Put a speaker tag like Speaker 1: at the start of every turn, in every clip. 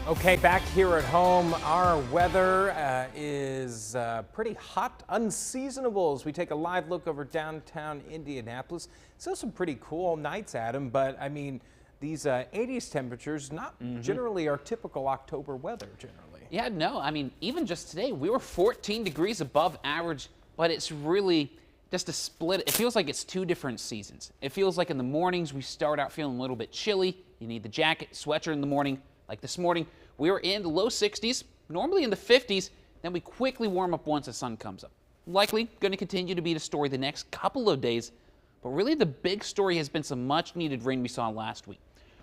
Speaker 1: Okay, back here at home, our weather is pretty hot, unseasonable as we take a live look over downtown Indianapolis. Still some pretty cool nights, Adam, but I mean, these 80s temperatures, not generally our typical October weather generally.
Speaker 2: Yeah, no, I mean, even just today, we were 14 degrees above average, but it's really just a split. It feels like it's two different seasons. It feels like in the mornings, we start out feeling a little bit chilly. You need the jacket, sweatshirt in the morning. Like this morning, we were in the low 60s, normally in the 50s, then we quickly warm up once the sun comes up. Likely going to continue to be the story the next couple of days, but really the big story has been some much needed rain we saw last week.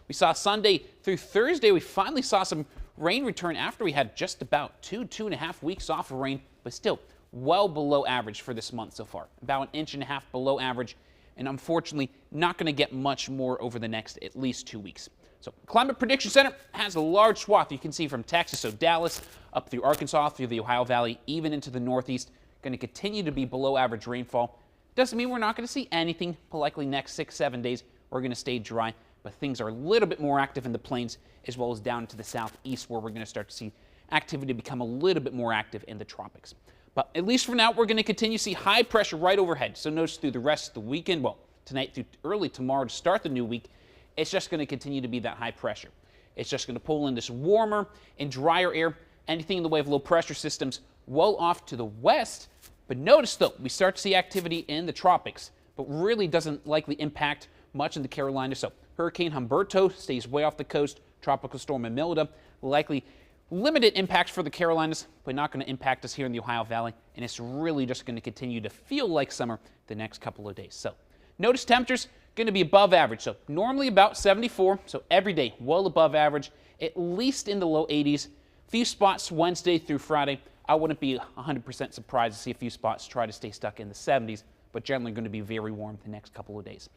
Speaker 2: We saw Sunday through Thursday, we finally saw some rain return after we had just about two and a half weeks off of rain, but still well below average for this month so far, about 1.5 inches below average, and unfortunately not going to get much more over the next at least 2 weeks. So Climate Prediction Center has a large swath you can see from Texas, so Dallas, up through Arkansas, through the Ohio Valley, even into the Northeast, going to continue to be below average rainfall. Doesn't mean we're not going to see anything, but likely next 6-7 days we're going to stay dry, but things are a little bit more active in the plains as well as down to the southeast where we're going to start to see activity become a little bit more active in the tropics. But at least for now, we're going to continue to see high pressure right overhead. So notice through the rest of the weekend, well, tonight through early tomorrow to start the new week, it's just going to continue to be that high pressure. It's just going to pull in this warmer and drier air, anything in the way of low pressure systems well off to the west. But notice though, we start to see activity in the tropics, but really doesn't likely impact much in the Carolinas. So Hurricane Humberto stays way off the coast, Tropical Storm Imelda, likely limited impacts for the Carolinas, but not going to impact us here in the Ohio Valley. And it's really just going to continue to feel like summer the next couple of days. So notice temperatures going to be above average. So normally about 74, so every day well above average, at least in the low 80s. Few spots Wednesday through Friday. I wouldn't be 100% surprised to see a few spots try to stay stuck in the 70s, but generally going to be very warm the next couple of days.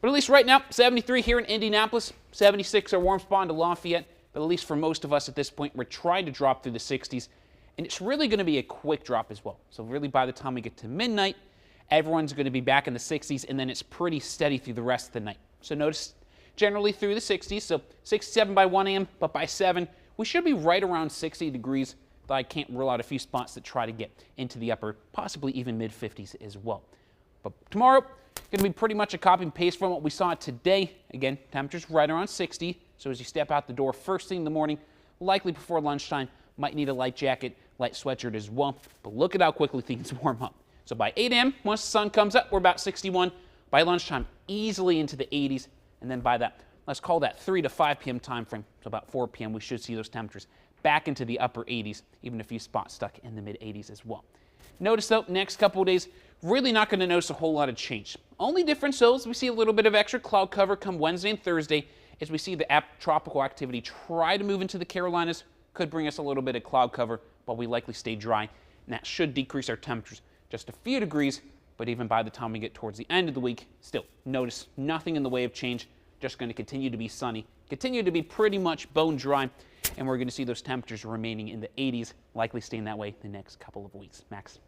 Speaker 2: But at least right now, 73 here in Indianapolis, 76 our warm spot in Lafayette, but at least for most of us at this point, we're trying to drop through the 60s, and it's really going to be a quick drop as well. So really by the time we get to midnight, everyone's going to be back in the 60s, and then it's pretty steady through the rest of the night. So notice generally through the 60s, so 67 by 1 a.m., but by 7, we should be right around 60 degrees, but I can't rule out a few spots that try to get into the upper, possibly even mid-50s as well. But tomorrow, going to be pretty much a copy and paste from what we saw today. Again, temperatures right around 60, so as you step out the door first thing in the morning, likely before lunchtime, might need a light jacket, light sweatshirt as well, but look at how quickly things warm up. So by 8 a.m., once the sun comes up, we're about 61. By lunchtime, easily into the 80s. And then by that, let's call that 3 to 5 p.m. time frame, so about 4 p.m., we should see those temperatures back into the upper 80s, even a few spots stuck in the mid-80s as well. Notice, though, next couple of days, really not going to notice a whole lot of change. Only difference, though, is we see a little bit of extra cloud cover come Wednesday and Thursday as we see the tropical activity try to move into the Carolinas. Could bring us a little bit of cloud cover, but we likely stay dry, and that should decrease our temperatures just a few degrees, but even by the time we get towards the end of the week, still notice nothing in the way of change, just going to continue to be sunny, continue to be pretty much bone dry, and we're going to see those temperatures remaining in the 80s, likely staying that way the next couple of weeks. Max.